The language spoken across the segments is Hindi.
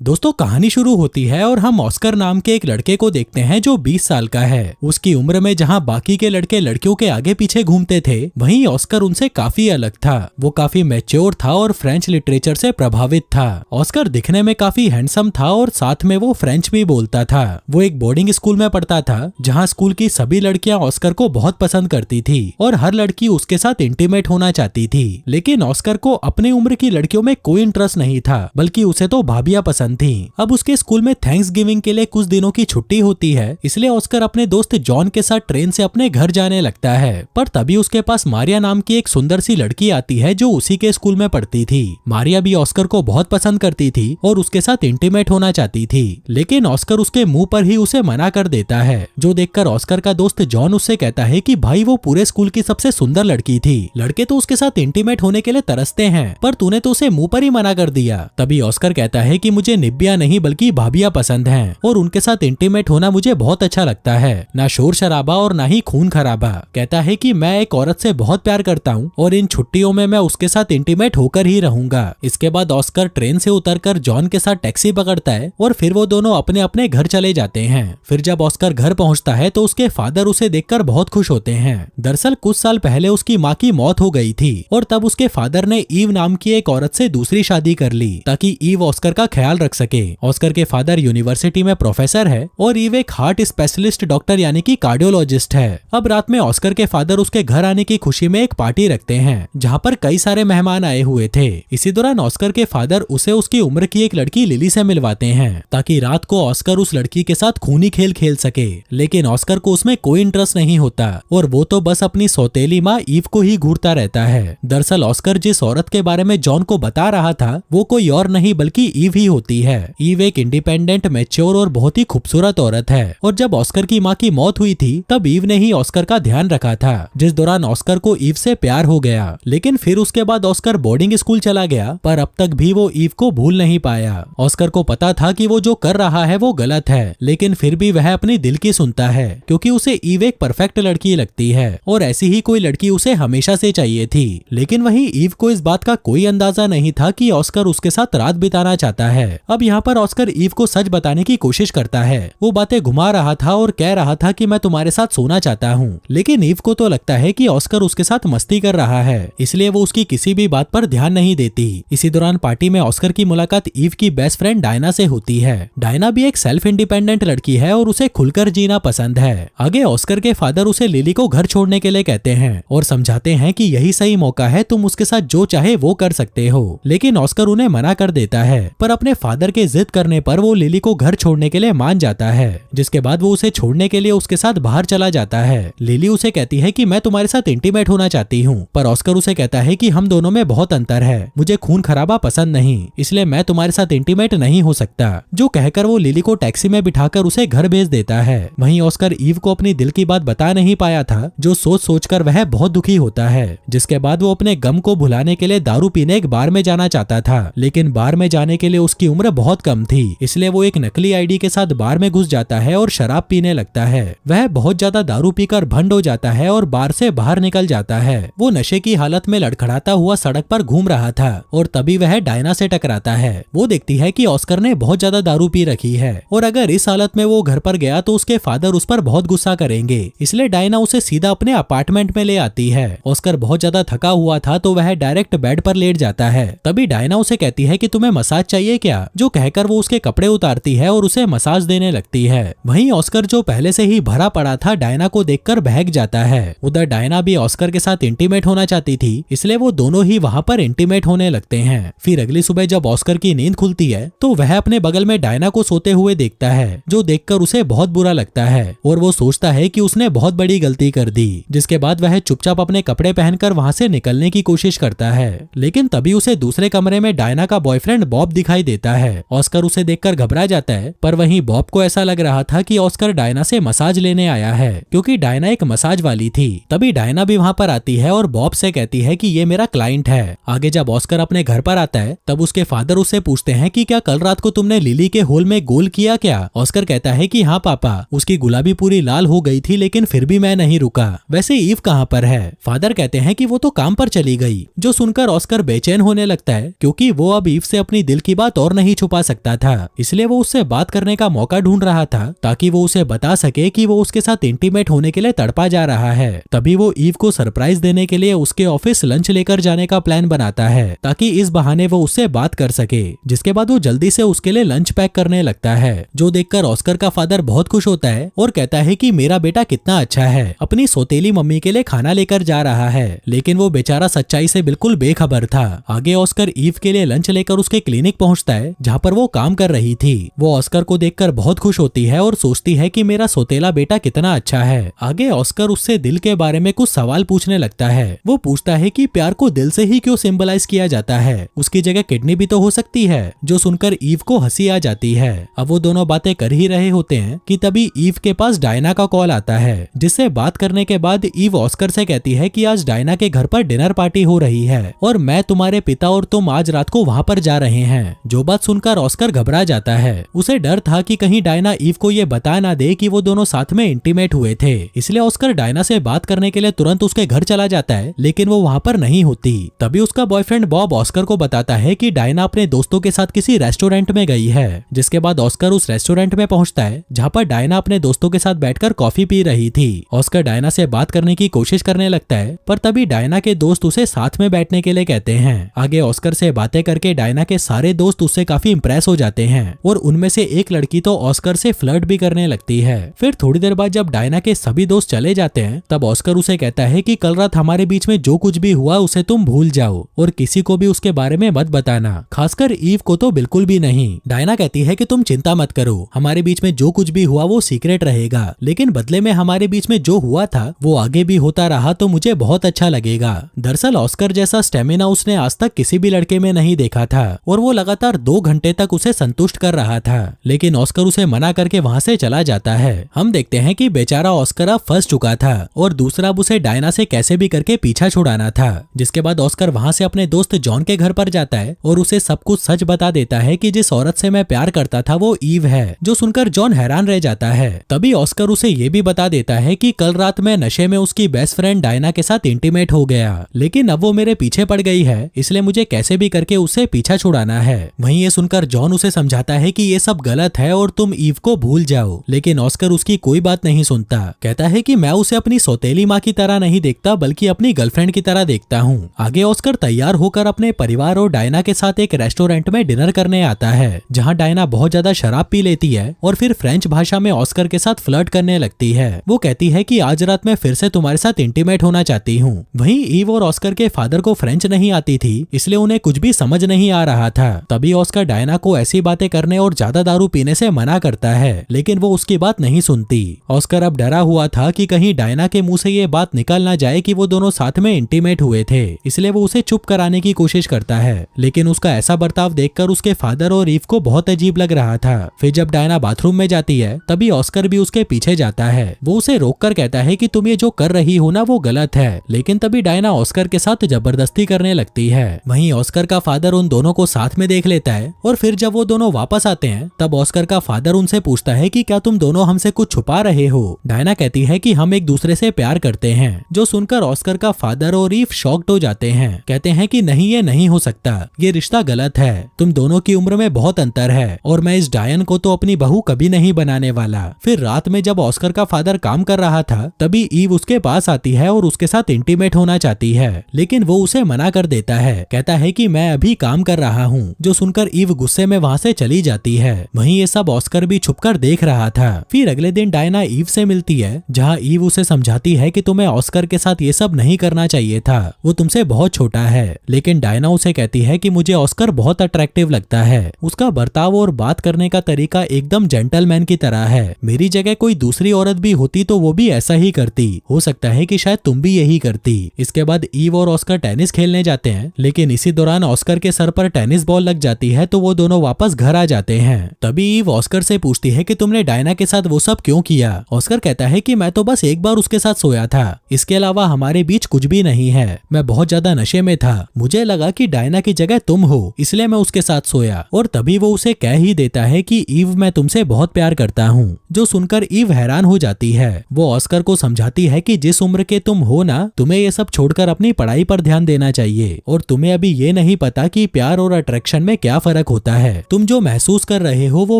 दोस्तों कहानी शुरू होती है और हम ऑस्कर नाम के एक लड़के को देखते हैं जो 20 साल का है। उसकी उम्र में जहां बाकी के लड़के लड़कियों के आगे पीछे घूमते थे, वहीं ऑस्कर उनसे काफी अलग था। वो काफी मैच्योर था और फ्रेंच लिटरेचर से प्रभावित था। ऑस्कर दिखने में काफी हैंडसम था और साथ में वो फ्रेंच भी बोलता था। वो एक बोर्डिंग स्कूल में पढ़ता था जहाँ स्कूल की सभी लड़कियां ऑस्कर को बहुत पसंद करती थी और हर लड़की उसके साथ इंटीमेट होना चाहती थी। लेकिन ऑस्कर को अपनी उम्र की लड़कियों में कोई इंटरेस्ट नहीं था, बल्कि उसे तो भाभियां पसंद थी। अब उसके स्कूल में थैंक्स गिविंग के लिए कुछ दिनों की छुट्टी होती है, इसलिए ऑस्कर अपने दोस्त जॉन के साथ ट्रेन से अपने घर जाने लगता है। पर तभी उसके पास मारिया नाम की एक सुंदर सी लड़की आती है जो उसी के स्कूल में पढ़ती थी। मारिया भी ऑस्कर को बहुत पसंद करती थी और उसके साथ इंटीमेट होना चाहती थी, लेकिन ऑस्कर उसके मुंह पर ही उसे मना कर देता है। जो देखकर ऑस्कर का दोस्त जॉन उससे कहता है कि भाई वो पूरे स्कूल की सबसे सुंदर लड़की थी, लड़के तो उसके साथ इंटीमेट होने के लिए तरसते हैं, पर तूने तो उसे मुंह पर ही मना कर दिया। तभी ऑस्कर कहता है कि मुझे निब्बिया नहीं बल्कि भाभियां पसंद हैं और उनके साथ इंटीमेट होना मुझे बहुत अच्छा लगता है, ना शोर शराबा और ना ही खून खराबा। कहता है कि मैं एक औरत से बहुत प्यार करता हूँ और इन छुट्टियों में मैं उसके साथ इंटीमेट होकर ही रहूंगा। इसके बाद ऑस्कर ट्रेन से उतरकर जॉन के साथ टैक्सी पकड़ता है और फिर वो दोनों अपने अपने घर चले जाते हैं। फिर जब ऑस्कर घर पहुंचता है तो उसके फादर उसे देखकर बहुत खुश होते हैं। दरअसल कुछ साल पहले उसकी माँ की मौत हो गई थी और तब उसके फादर ने ईव नाम की एक औरत से दूसरी शादी कर ली ताकि ईव ऑस्कर का ख्याल रख सके। ऑस्कर के फादर यूनिवर्सिटी में प्रोफेसर है और ईव एक हार्ट स्पेशलिस्ट डॉक्टर यानी कि कार्डियोलॉजिस्ट है। अब रात में ऑस्कर के फादर उसके घर आने की खुशी में एक पार्टी रखते हैं जहाँ पर कई सारे मेहमान आए हुए थे। इसी दौरान ऑस्कर के फादर उसे उसकी उम्र की एक लड़की लिली से मिलवाते हैं ताकि रात को ऑस्कर उस लड़की के साथ खूनी खेल खेल सके। लेकिन ऑस्कर को उसमें कोई इंटरेस्ट नहीं होता और वो तो बस अपनी सौतेली माँ ईव को ही घूरता रहता है। दरअसल ऑस्कर जिस औरत के बारे में जॉन को बता रहा था वो कोई और नहीं बल्कि ईव ही होती है। ईव एक इंडिपेंडेंट, मैच्योर और बहुत ही खूबसूरत औरत है और जब ऑस्कर की माँ की मौत हुई थी तब ईव ने ही ऑस्कर का ध्यान रखा था, जिस दौरान ऑस्कर को ईव से प्यार हो गया। लेकिन फिर उसके बाद ऑस्कर बोर्डिंग स्कूल चला गया, पर अब तक भी वो ईव को भूल नहीं पाया। ऑस्कर को पता था कि वो जो कर रहा है वो गलत है, लेकिन फिर भी वह अपनी दिल की सुनता है क्योंकि उसे ईव एक परफेक्ट लड़की लगती है और ऐसी ही कोई लड़की उसे हमेशा से चाहिए थी। लेकिन वहीं ईव को इस बात का कोई अंदाजा नहीं था कि ऑस्कर उसके साथ रात बिताना चाहता है। अब यहाँ पर ऑस्कर ईव को सच बताने की कोशिश करता है। वो बातें घुमा रहा था और कह रहा था कि मैं तुम्हारे साथ सोना चाहता हूँ, लेकिन ईव को तो लगता है कि ऑस्कर उसके साथ मस्ती कर रहा है, इसलिए वो उसकी किसी भी बात पर ध्यान नहीं देती। इसी दौरान पार्टी में ऑस्कर की मुलाकात ईव की बेस्ट फ्रेंड डायना से होती है। डायना भी एक सेल्फ इंडिपेंडेंट लड़की है और उसे खुलकर जीना पसंद है। आगे ऑस्कर के फादर उसे लिली को घर छोड़ने के लिए कहते हैं और समझाते हैं कि यही सही मौका है, तुम उसके साथ जो चाहे वो कर सकते हो। लेकिन ऑस्कर उन्हें मना कर देता है, पर अपने फादर के जिद करने पर वो लिली को घर छोड़ने के लिए मान जाता है, जिसके बाद वो उसे छोड़ने के लिए उसके साथ बाहर चला जाता है। लिली उसे कहती है कि मैं तुम्हारे साथ इंटीमेट होना चाहती हूँ, पर ऑस्कर उसे कहता है कि हम दोनों में बहुत अंतर है, मुझे खून खराबा पसंद नहीं, इसलिए मैं तुम्हारे साथ इंटीमेट नहीं हो सकता। जो कहकर वो लिली को टैक्सी में बिठाकर उसे घर भेज देता है। वहीं ऑस्कर ईव को अपनी दिल की बात बता नहीं पाया था, जो सोच सोचकर वह बहुत दुखी होता है। जिसके बाद वो अपने गम को भुलाने के लिए दारू पीने एक बार में जाना चाहता था, लेकिन बार में जाने के लिए उसकी उम्र बहुत कम थी, इसलिए वो एक नकली आईडी के साथ बार में घुस जाता है और शराब पीने लगता है। वह बहुत ज्यादा दारू पीकर भंड हो जाता है और बार से बाहर निकल जाता है। वो नशे की हालत में लड़खड़ाता हुआ सड़क पर घूम रहा था और तभी वह डायना से टकराता है। वो देखती है कि ऑस्कर ने बहुत ज्यादा दारू पी रखी है और अगर इस हालत में वो घर पर गया तो उसके फादर उस पर बहुत गुस्सा करेंगे, इसलिए डायना उसे सीधा अपने अपार्टमेंट में ले आती है। ऑस्कर बहुत ज्यादा थका हुआ था तो वह डायरेक्ट बेड पर लेट जाता है। तभी डायना उसे कहती है कि तुम्हें मसाज चाहिए क्या, जो कहकर वो उसके कपड़े उतारती है और उसे मसाज देने लगती है। वहीं ऑस्कर जो पहले से ही भरा पड़ा था डायना को देखकर बहक जाता है। उधर डायना भी ऑस्कर के साथ इंटीमेट होना चाहती थी, इसलिए वो दोनों ही वहाँ पर इंटीमेट होने लगते हैं। फिर अगली सुबह जब ऑस्कर की नींद खुलती है तो वह अपने बगल में डायना को सोते हुए देखता है, जो देखकर उसे बहुत बुरा लगता है और वो सोचता है कि उसने बहुत बड़ी गलती कर दी। जिसके बाद वह चुपचाप अपने कपड़े पहनकर वहाँ से निकलने की कोशिश करता है, लेकिन तभी उसे दूसरे कमरे में डायना का बॉयफ्रेंड बॉब दिखाई देता है। ऑस्कर उसे देखकर घबरा जाता है, पर वहीं बॉब को ऐसा लग रहा था कि ऑस्कर डायना से मसाज लेने आया है, क्योंकि डायना एक मसाज वाली थी। तभी डायना भी वहाँ पर आती है और बॉब से कहती है कि ये मेरा क्लाइंट है। आगे जब ऑस्कर अपने घर पर आता है तब उसके फादर उससे पूछते हैं कि क्या कल रात को तुमने लिली के होल में गोल किया क्या। ऑस्कर कहता है कि हाँ पापा, उसकी गुलाबी पूरी लाल हो गई थी, लेकिन फिर भी मैं नहीं रुका। वैसे ईव कहाँ पर है। फादर कहते हैं कि वो तो काम पर चली गई, जो सुनकर ऑस्कर बेचैन होने लगता है, क्योंकि वो अब ईव से अपनी दिल की बात और नहीं नहीं छुपा सकता था, इसलिए वो उससे बात करने का मौका ढूंढ रहा था ताकि वो उसे बता सके कि वो उसके साथ इंटीमेट होने के लिए तड़पा जा रहा है। तभी वो ईव को सरप्राइज देने के लिए उसके ऑफिस लंच लेकर जाने का प्लान बनाता है ताकि इस बहाने वो उससे बात कर सके। जिसके बाद वो जल्दी से उसके लिए लंच पैक करने लगता है, जो देखकर ऑस्कर का फादर बहुत खुश होता है और कहता है कि मेरा बेटा कितना अच्छा है, अपनी सौतेली मम्मी के लिए खाना लेकर जा रहा है। लेकिन वो बेचारा सच्चाई से बिल्कुल बेखबर था। आगे ऑस्कर ईव के लिए लंच लेकर उसके क्लिनिक पहुंचता है जहाँ पर वो काम कर रही थी। वो ऑस्कर को देखकर बहुत खुश होती है और सोचती है कि मेरा सौतेला बेटा कितना अच्छा है। आगे ऑस्कर उससे दिल के बारे में कुछ सवाल पूछने लगता है। वो पूछता है कि प्यार को दिल से ही क्यों सिंबलाइज किया जाता है, उसकी जगह किडनी भी तो हो सकती है, जो सुनकर ईव को हंसी आ जाती है। अब वो दोनों बातें कर ही रहे होते हैं कि तभी ईव के पास डायना का कॉल आता है, जिससे बात करने के बाद ईव ऑस्कर से कहती है कि आज डायना के घर पर डिनर पार्टी हो रही है और मैं तुम्हारे पिता और तुम आज रात को वहाँ पर जा रहे हैं। जो बात सुनकर ऑस्कर घबरा जाता है। उसे डर था कि कहीं डायना ईव को ये बता ना दे कि वो दोनों साथ में इंटीमेट हुए थे, इसलिए ऑस्कर डायना से बात करने के लिए तुरंत उसके घर चला जाता है, लेकिन वो वहाँ पर नहीं होती। तभी उसका बॉयफ्रेंड बॉब ऑस्कर को बताता है कि डायना अपने दोस्तों के साथ किसी रेस्टोरेंट में गई है। जिसके बाद ऑस्कर उस रेस्टोरेंट में पहुंचता है जहाँ पर डायना अपने दोस्तों के साथ बैठकर कॉफी पी रही थी। ऑस्कर डायना से बात करने की कोशिश करने लगता है, पर तभी डायना के दोस्त उसे साथ में बैठने के लिए कहते हैं। आगे ऑस्कर से बातें करके डायना के सारे दोस्त उससे काफी इंप्रेस हो जाते हैं और उनमें से एक लड़की तो ऑस्कर से फ्लर्ट भी करने लगती है। फिर थोड़ी देर बाद जब डायना के सभी दोस्त चले जाते हैं तब ऑस्कर उसे कहता है कि कल रात हमारे बीच में जो कुछ भी हुआ उसे तुम भूल जाओ और किसी को भी उसके बारे में मत बताना, खासकर ईव को तो बिल्कुल भी नहीं। डायना कहती है कि तुम चिंता मत करो, हमारे बीच में जो कुछ भी हुआ वो सीक्रेट रहेगा, लेकिन बदले में हमारे बीच में जो हुआ था वो आगे भी होता रहा तो मुझे बहुत अच्छा लगेगा। दरअसल ऑस्कर जैसा स्टेमिना उसने आज तक किसी भी लड़के में नहीं देखा था और वो लगातार 2 घंटे तक उसे संतुष्ट कर रहा था, लेकिन ऑस्कर उसे मना करके वहाँ से चला जाता है। हम देखते हैं कि बेचारा ऑस्कर अब फंस चुका था और दूसरा अब उसे डायना से कैसे भी करके पीछा छुड़ाना था। जिसके बाद ऑस्कर वहाँ से अपने दोस्त जॉन के घर पर जाता है और उसे सब कुछ सच बता देता है कि जिस औरत से मैं प्यार करता था वो ईव है, जो सुनकर जॉन हैरान रह जाता है। तभी ऑस्कर उसे ये भी बता देता है कि कल रात में नशे में उसकी बेस्ट फ्रेंड डायना के साथ इंटीमेट हो गया, लेकिन अब वो मेरे पीछे पड़ गई है, इसलिए मुझे कैसे भी करके उससे पीछा छुड़ाना है। वहीं ये सुनकर जॉन उसे समझाता है कि ये सब गलत है और तुम ईव को भूल जाओ, लेकिन ऑस्कर उसकी कोई बात नहीं सुनता। कहता है कि मैं उसे अपनी सौतेली माँ की तरह नहीं देखता बल्कि अपनी गर्लफ्रेंड की तरह देखता हूँ। आगे ऑस्कर तैयार होकर अपने परिवार और डायना के साथ एक रेस्टोरेंट में डिनर करने आता है, जहाँ डायना बहुत ज्यादा शराब पी लेती है और फिर फ्रेंच भाषा में ऑस्कर के साथ फ्लर्ट करने लगती है। वो कहती है कि आज रात मैं फिर से तुम्हारे साथ इंटीमेट होना चाहती हूँ। वहीं ईव और ऑस्कर के फादर को फ्रेंच नहीं आती थी, इसलिए उन्हें कुछ भी समझ नहीं आ रहा था। तभी ऑस्कर डायना को ऐसी बातें करने और ज्यादा दारू पीने से मना करता है, लेकिन वो उसकी बात नहीं सुनती। ऑस्कर अब डरा हुआ था कि कहीं डायना के मुंह से ये बात निकल ना जाए कि वो दोनों साथ में इंटीमेट हुए थे, इसलिए वो उसे चुप कराने की कोशिश करता है, लेकिन उसका ऐसा बर्ताव देखकर उसके फादर और ईव को बहुत अजीब लग रहा था। फिर जब डायना बाथरूम में जाती है तभी ऑस्कर भी उसके पीछे जाता है। वो उसे रोककर कहता है कि तुम ये जो कर रही हो ना वो गलत है, लेकिन तभी डायना ऑस्कर के साथ जबरदस्ती करने लगती है। वहीं ऑस्कर का फादर उन दोनों को साथ में देख लेता है और फिर जब वो दोनों वापस आते हैं तब ऑस्कर का फादर उनसे पूछता है कि क्या तुम दोनों हमसे कुछ छुपा रहे हो। डायना कहती है कि हम एक दूसरे से प्यार करते हैं, जो सुनकर ऑस्कर का फादर और ईव शॉक्ड हो जाते हैं। कहते हैं कि नहीं, ये नहीं हो सकता, ये रिश्ता गलत है, तुम दोनों की उम्र में बहुत अंतर है और मैं इस डायन को तो अपनी बहू कभी नहीं बनाने वाला। फिर रात में जब ऑस्कर का फादर काम कर रहा था तभी ईव उसके पास आती है और उसके साथ इंटीमेट होना चाहती है, लेकिन वो उसे मना कर देता है। कहता है कि मैं अभी काम कर रहा हूँ, जो सुनकर ईव गुस्से में वहाँ से चली जाती है। वहीं ये सब ऑस्कर भी छुपकर देख रहा था। फिर अगले दिन डायना ईव से मिलती है, जहाँ ईव उसे समझाती है कि तुम्हें ऑस्कर के साथ ये सब नहीं करना चाहिए था, वो तुमसे बहुत छोटा है। लेकिन डायना उसे कहती है कि मुझे ऑस्कर बहुत अट्रैक्टिव लगता है, उसका बर्ताव और बात करने का तरीका एकदम जेंटलमैन की तरह है। मेरी जगह कोई दूसरी औरत भी होती तो वो भी ऐसा ही करती, हो सकता है कि शायद तुम भी यही करती। इसके बाद ईव और ऑस्कर टेनिस खेलने जाते हैं, लेकिन इसी दौरान ऑस्कर के सर पर टेनिस बॉल लग जाती है तो वो दोनों वापस घर आ जाते हैं। तभी ईव ऑस्कर से पूछती है कि तुमने डायना के साथ वो सब क्यों किया। ऑस्कर कहता है कि मैं तो बस एक बार उसके साथ सोया था, इसके अलावा हमारे बीच कुछ भी नहीं है, मैं बहुत ज्यादा नशे में था, मुझे लगा कि डायना की जगह तुम हो इसलिए मैं उसके साथ सोया। और तभी वो उसे कह ही देता है कि ईव मैं तुमसे बहुत प्यार करता हूँ, जो सुनकर ईव हैरान हो जाती है। वो ऑस्कर को समझाती है कि जिस उम्र के तुम हो ना, तुम्हें ये सब छोड़कर अपनी पढ़ाई पर ध्यान देना चाहिए और तुम्हें अभी ये नहीं पता कि प्यार और अट्रैक्शन में क्या फर्क फर्क होता है। तुम जो महसूस कर रहे हो वो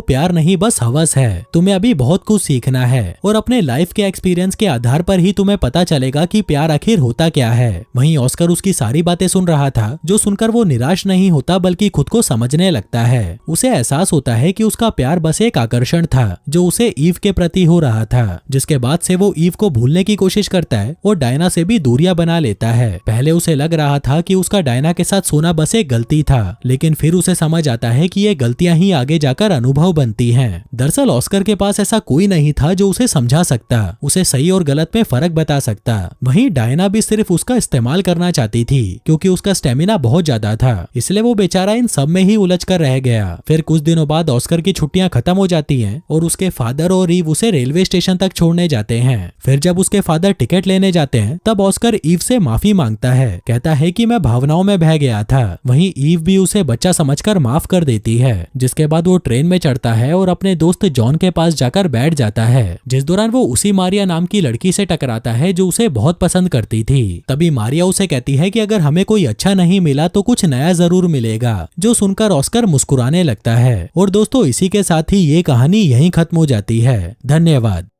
प्यार नहीं, बस हवस है। तुम्हें अभी बहुत कुछ सीखना है और अपने लाइफ के एक्सपीरियंस के आधार पर ही तुम्हें पता चलेगा कि प्यार आखिर होता क्या है। वहीं ऑस्कर उसकी सारी बातें सुन रहा था, जो सुनकर वो निराश नहीं होता बल्कि खुद को समझने लगता है। उसे एहसास होता है कि उसका प्यार बस एक आकर्षण था जो उसे ईव के प्रति हो रहा था, जिसके बाद से वो ईव को भूलने की कोशिश करता है और डायना से भी दूरियां बना लेता है। पहले उसे लग रहा था कि उसका डायना के साथ सोना बस एक गलती था, लेकिन फिर उसे समझ आता है कि ये गलतियां ही आगे जाकर अनुभव बनती हैं। दरअसल ऑस्कर के पास ऐसा कोई नहीं था जो उसे समझा सकता, उसे सही और गलत में फर्क बता सकता। वहीं डायना भी सिर्फ उसका इस्तेमाल करना चाहती थी, क्योंकि उसका स्टेमिना बहुत ज्यादा था, इसलिए वो बेचारा इन सब में ही उलझ कर रह गया। फिर कुछ दिनों बाद ऑस्कर की छुट्टियां खत्म हो जाती हैं और उसके फादर और ईव उसे रेलवे स्टेशन तक छोड़ने जाते हैं। फिर जब उसके फादर टिकट लेने जाते हैं तब ऑस्कर ईव से माफी मांगता है, कहता है कि मैं भावनाओं में बह गया था। वहीं ईव भी उसे बच्चा समझकर माफ कर देती है, जिसके बाद वो ट्रेन में चढ़ता है और अपने दोस्त जॉन के पास जाकर बैठ जाता है, जिस दौरान वो उसी मारिया नाम की लड़की से टकराता है जो उसे बहुत पसंद करती थी। तभी मारिया उसे कहती है कि अगर हमें कोई अच्छा नहीं मिला तो कुछ नया जरूर मिलेगा, जो सुनकर ऑस्कर मुस्कुराने लगता है। और दोस्तों, इसी के साथ ही ये कहानी यहीं खत्म हो जाती है। धन्यवाद।